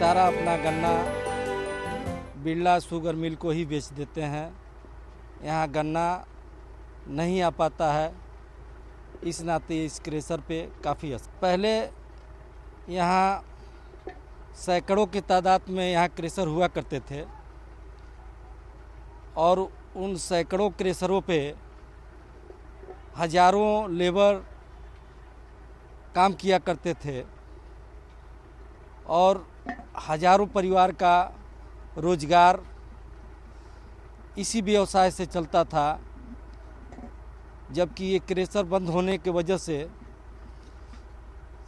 सारा अपना गन्ना बिरला शुगर मिल को ही बेच देते हैं। यहाँ गन्ना नहीं आ पाता है, इस नाते इस क्रेशर पे काफ़ी असर। पहले यहाँ सैकड़ों की तादाद में यहाँ क्रेशर हुआ करते थे और उन सैकड़ों क्रेशरों पे हजारों लेबर काम किया करते थे और हजारों परिवार का रोजगार इसी व्यवसाय से चलता था। जबकि ये क्रेशर बंद होने की वजह से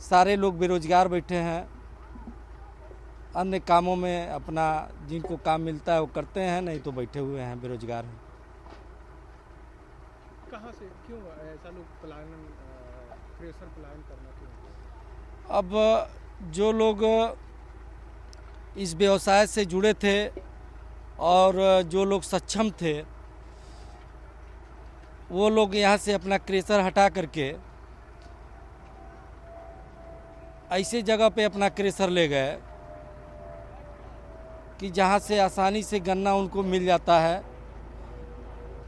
सारे लोग बेरोजगार बैठे हैं, अन्य कामों में अपना जिनको काम मिलता है वो करते हैं, नहीं तो बैठे हुए हैं बेरोजगार हैं। कहाँ से क्यों ऐसा लोग पलायन क्रेशर पलायन करना क्यों? अब जो लोग इस व्यवसाय से जुड़े थे और जो लोग सक्षम थे वो लोग यहाँ से अपना क्रेशर हटा करके ऐसे जगह पे अपना क्रेशर ले गए कि जहाँ से आसानी से गन्ना उनको मिल जाता है।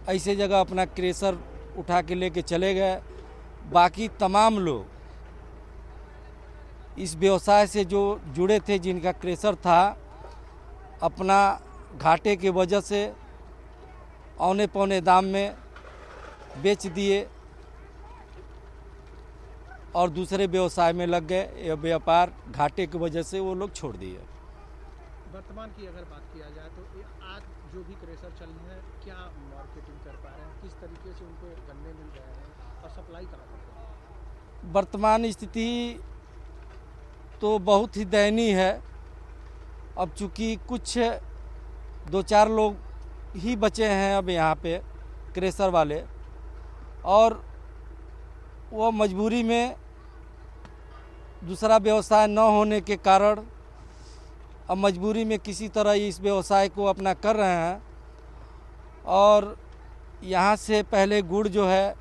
ऐसे जगह अपना क्रेशर उठा के लेके चले गए। बाकी तमाम लोग इस व्यवसाय से जो जुड़े थे, जिनका क्रेशर था, अपना घाटे की वजह से औने पौने दाम में बेच दिए और दूसरे व्यवसाय में लग गए। यह व्यापार घाटे की वजह से वो लोग छोड़ दिए। वर्तमान की अगर बात किया जाए तो आज जो भी क्रेशर चल रहे हैं, क्या मार्केटिंग कर पा रहे हैं, किस तरीके से उनको गन्ने मिल रहे हैं और सप्लाई कहाँ करते हैं? वर्तमान स्थिति तो बहुत ही दयनीय है। अब चूँकि कुछ 2-4 लोग ही बचे हैं अब यहाँ पे क्रेशर वाले, और वो मजबूरी में दूसरा व्यवसाय न होने के कारण अब मजबूरी में किसी तरह इस व्यवसाय को अपना कर रहे हैं। और यहाँ से पहले गुड़ जो है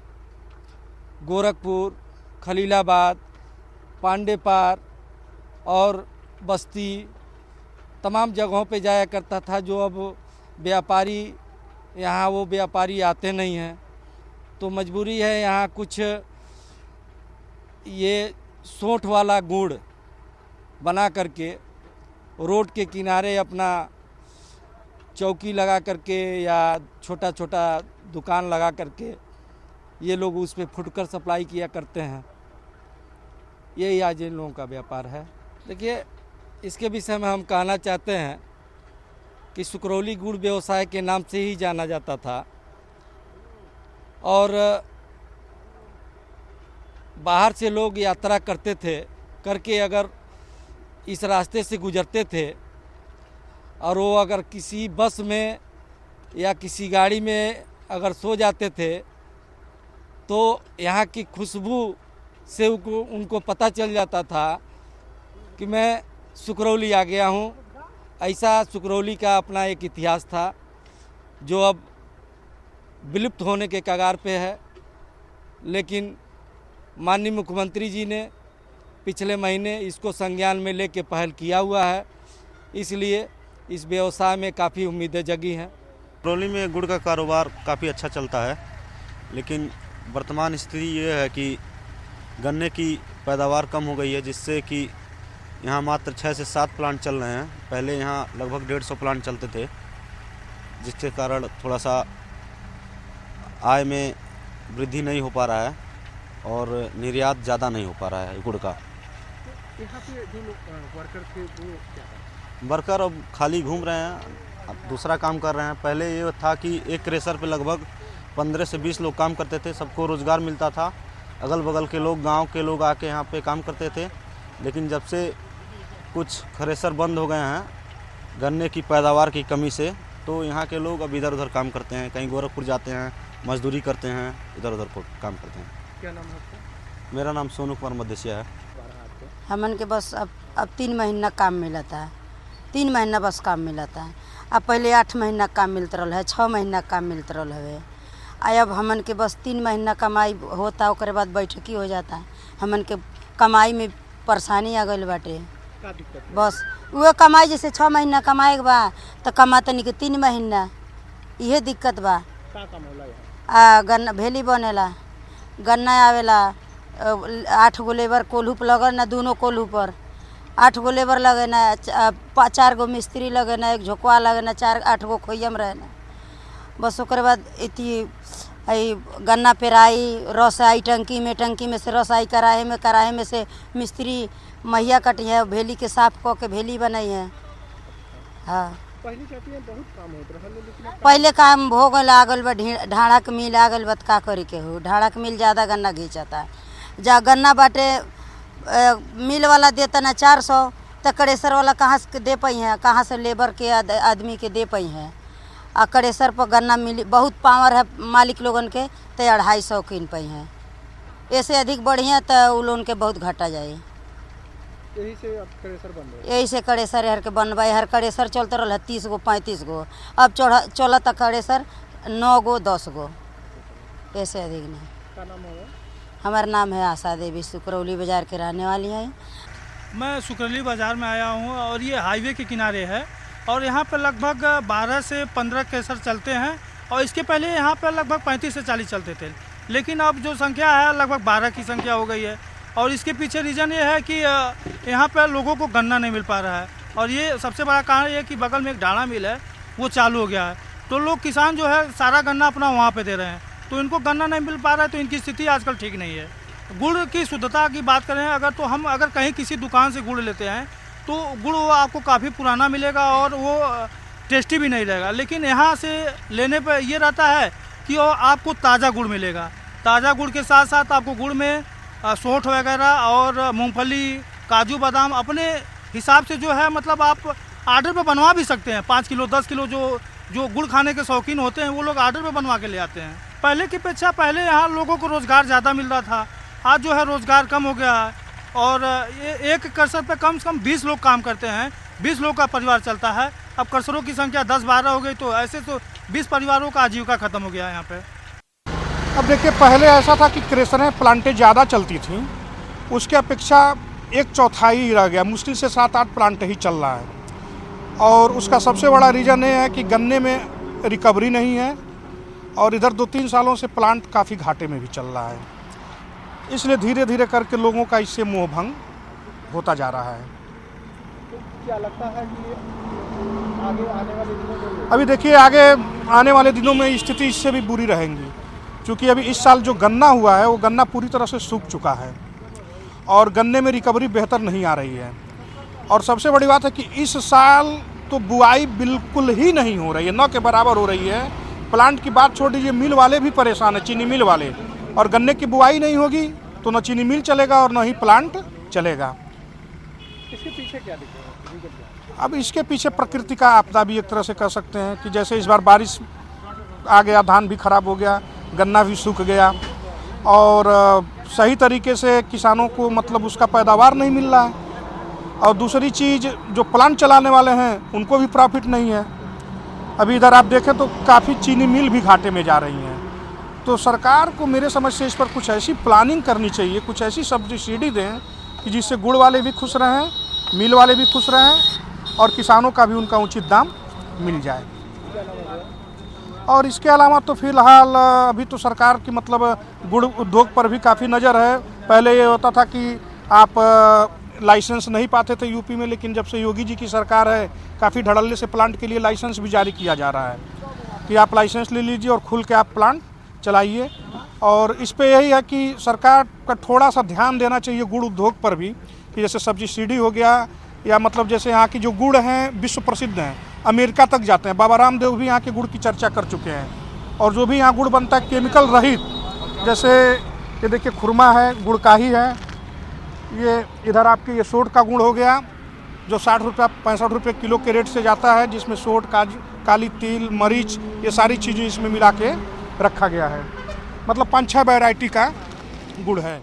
गोरखपुर, खलीलाबाद, पांडेपार और बस्ती तमाम जगहों पे जाया करता था, जो अब व्यापारी यहाँ वो व्यापारी आते नहीं हैं। तो मजबूरी है यहाँ कुछ ये सोंठ वाला गुड़ बना करके रोड के किनारे अपना चौकी लगा करके या छोटा छोटा दुकान लगा करके ये लोग उस पर फुटकर सप्लाई किया करते हैं। यही आज इन लोगों का व्यापार है। देखिए, इसके विषय में हम कहना चाहते हैं कि सुकरौली गुड़ व्यवसाय के नाम से ही जाना जाता था और बाहर से लोग यात्रा करते थे, करके अगर इस रास्ते से गुजरते थे और वो अगर किसी बस में या किसी गाड़ी में अगर सो जाते थे तो यहाँ की खुशबू से उनको पता चल जाता था कि मैं सुकरौली आ गया हूँ। ऐसा सुकरौली का अपना एक इतिहास था जो अब विलुप्त होने के कगार पे है। लेकिन माननीय मुख्यमंत्री जी ने पिछले महीने इसको संज्ञान में लेके पहल किया हुआ है, इसलिए इस व्यवसाय में काफ़ी उम्मीदें जगी हैं। सुकरौली में गुड़ का कारोबार काफ़ी अच्छा चलता है, लेकिन वर्तमान स्थिति ये है कि गन्ने की पैदावार कम हो गई है, जिससे कि यहाँ मात्र 6 से 7 प्लांट चल रहे हैं। पहले यहाँ लगभग 150 प्लांट चलते थे, जिसके कारण थोड़ा सा आय में वृद्धि नहीं हो पा रहा है और निर्यात ज़्यादा नहीं हो पा रहा है गुड़ का। तो यहाँ पे जो लोग वर्कर थे वो क्या है? वर्कर अब खाली घूम रहे हैं, अब दूसरा काम कर रहे हैं। पहले ये था कि एक क्रेशर पे लगभग 15 से 20 लोग काम करते थे, सबको रोज़गार मिलता था। अगल बगल के लोग, गांव के लोग आके यहाँ पे काम करते थे। लेकिन जब से कुछ क्रेशर बंद हो गए हैं गन्ने की पैदावार की कमी से, तो यहाँ के लोग अब इधर उधर काम करते हैं, कहीं गोरखपुर जाते हैं, मजदूरी करते हैं, इधर उधर काम करते हैं। क्या नाम है आपका? मेरा नाम सोनू कुमार मदेशिया है। हमन के बस अब 3 महीना काम मिला था, 3 महीना बस काम मिला था। अब पहले 8 महीना काम मिलता रहा है, 6 महीना काम मिलता रहा है। अब हमन के बस 3 महीना कमाई होता, ओकरे बाद बैठकी हो जाता है। हमन के कमाई में परेशानी आ गई बाटे। क्या दिक्कत है? बस वो कमाई जैसे 6 महीना कमाए के बा तो कमा तनी के 3 महीना, इहे दिक्कत बा। का काम होला यहाँ? गन्ना भेली बनेला, गन्ना आवेला, 8 गो लेबर कोल्हू पर लगन ना, दोनों कोल्हू पर 8 गो लेबर लगे ना, 4 गो मिस्त्री लगे ना, 1 झोकवा लगे ना, 8 गो खोइयम रहे ना। बस ओकरे बाद इति गन्ना पेराई, रस आई टंकी में से रस आई कराही में से मिस्त्री महिया कटी है, भेली के साफ कऽ के भेली बनाई है। हाँ पहले कहती है बहुत काम होत रहल, लेकिन अब पहले काम हो गल, आ गल बा ढाड़ा के मिल आ गल बा, का करे के हो। ढाड़ा के मिल ज़्यादा गन्ना घींचता है। जा गन्ना बाटे मिल वाला देता ना 400, तो कड़ेसर वाला कहाँ से दे पाई है, कहाँ से लेबर के आदमी के दे पाई है। आ कड़ेसर पर गन्ना मिली बहुत पावर है मालिक लोगन के, तो 250 किन पाई हैं। ऐसे अधिक बढ़िया तो उ लोगन के बहुत घटा जाए। यही से अब क्रेशर बन रहे यही से कड़ेसर हर के बनवाई, हर कड़ेसर चलते रहा 30 गो 35 गो, अब चलता कड़ेसर 9 गो 10 गो, ऐसे अधिक नहीं। का नाम है? हमारा नाम है आशा देवी, सुकरौली बाज़ार के रहने वाली है। मैं सुकरौली बाज़ार में आया हूँ और ये हाईवे के किनारे है और यहाँ पर लगभग 12 से 15 क्रेशर चलते हैं और इसके पहले यहाँ पर लगभग 35 से 40 चलते थे, लेकिन अब जो संख्या है लगभग 12 की संख्या हो गई है। और इसके पीछे रीज़न ये है कि यहाँ पर लोगों को गन्ना नहीं मिल पा रहा है और ये सबसे बड़ा कारण ये है कि बगल में एक ढाड़ा मिल है, वो चालू हो गया है, तो लोग किसान जो है सारा गन्ना अपना वहाँ पे दे रहे हैं, तो इनको गन्ना नहीं मिल पा रहा है, तो इनकी स्थिति आजकल ठीक नहीं है। गुड़ की शुद्धता की बात करें अगर, तो हम अगर कहीं किसी दुकान से गुड़ लेते हैं तो गुड़ वो आपको काफ़ी पुराना मिलेगा और वो टेस्टी भी नहीं रहेगा, लेकिन यहाँ से लेने पर ये रहता है कि वो आपको ताज़ा गुड़ मिलेगा। ताज़ा गुड़ के साथ साथ आपको गुड़ में सोंठ वगैरह और मूंगफली, काजू बादाम अपने हिसाब से जो है, मतलब आप आर्डर पे बनवा भी सकते हैं। 5 किलो 10 किलो जो गुड़ खाने के शौकीन होते हैं वो लोग आर्डर पे बनवा के ले आते हैं। पहले की अपेक्षा पहले यहाँ लोगों को रोज़गार ज़्यादा मिल रहा था, आज जो है रोज़गार कम हो गया है और ये एक कर्सर पे कम से कम 20 लोग काम करते हैं, 20 लोग का परिवार चलता है। अब कर्सरों की संख्या 10-12 हो गई, तो ऐसे तो 20 परिवारों का आजीविका ख़त्म हो गया है यहाँ पे। अब देखिए पहले ऐसा था कि क्रेशरें प्लांटें ज़्यादा चलती थीं, उसके अपेक्षा 1/4 ही रह गया, मुश्किल से 7-8 प्लांट ही चल रहा है। और उसका सबसे बड़ा रीज़न ये है कि गन्ने में रिकवरी नहीं है और इधर 2-3 सालों से प्लांट काफ़ी घाटे में भी चल रहा है, इसलिए धीरे धीरे करके लोगों का इससे मोह भंग होता जा रहा है। तो क्या लगता है कि आगे आने वाले दिनों में? अभी देखिए आगे आने वाले दिनों में स्थिति इससे भी बुरी रहेंगी, क्योंकि अभी इस साल जो गन्ना हुआ है वो गन्ना पूरी तरह से सूख चुका है और गन्ने में रिकवरी बेहतर नहीं आ रही है। और सबसे बड़ी बात है कि इस साल तो बुआई बिल्कुल ही नहीं हो रही है, न के बराबर हो रही है। प्लांट की बात छोड़ दीजिए, मिल वाले भी परेशान है, चीनी मिल वाले। और गन्ने की बुआई नहीं होगी तो न चीनी मिल चलेगा और न ही प्लांट चलेगा। इसके पीछे क्या दिख रहा है? अब इसके पीछे प्रकृति का आपदा भी एक तरह से कह सकते हैं कि जैसे इस बार बारिश आ गया, धान भी खराब हो गया, गन्ना भी सूख गया और सही तरीके से किसानों को मतलब उसका पैदावार नहीं मिल रहा है। और दूसरी चीज़, जो प्लांट चलाने वाले हैं उनको भी प्रॉफिट नहीं है। अभी इधर आप देखें तो काफ़ी चीनी मिल भी घाटे में जा रही हैं। तो सरकार को मेरे समझ से इस पर कुछ ऐसी प्लानिंग करनी चाहिए, कुछ ऐसी सब्सिडी दें कि जिससे गुड़ वाले भी खुश रहें, मिल वाले भी खुश रहें और किसानों का भी उनका उचित दाम मिल जाए। और इसके अलावा तो फिलहाल अभी तो सरकार की मतलब गुड़ उद्योग पर भी काफ़ी नज़र है। पहले ये होता था कि आप लाइसेंस नहीं पाते थे यूपी में, लेकिन जब से योगी जी की सरकार है काफ़ी धड़ल्ले से प्लांट के लिए लाइसेंस भी जारी किया जा रहा है कि आप लाइसेंस ले लीजिए और खुल के आप प्लांट चलाइए। और इस पे यही है कि सरकार का थोड़ा सा ध्यान देना चाहिए गुड़ उद्योग पर भी, कि जैसे सब्सिडी हो गया, या मतलब जैसे यहाँ की जो गुड़ हैं विश्व प्रसिद्ध हैं, अमेरिका तक जाते हैं। बाबा रामदेव भी यहाँ के गुड़ की चर्चा कर चुके हैं। और जो भी यहाँ गुड़ बनता है केमिकल रहित, जैसे ये देखिए खुरमा है, गुड़ का ही है, ये इधर आपके ये सोट का गुड़ हो गया जो 60 रुपये 65 रुपये किलो के रेट से जाता है, जिसमें सोट, काली तिल, मरीच, ये सारी चीज़ें इसमें मिला के रखा गया है। मतलब 5-6 वैरायटी का गुड़ है।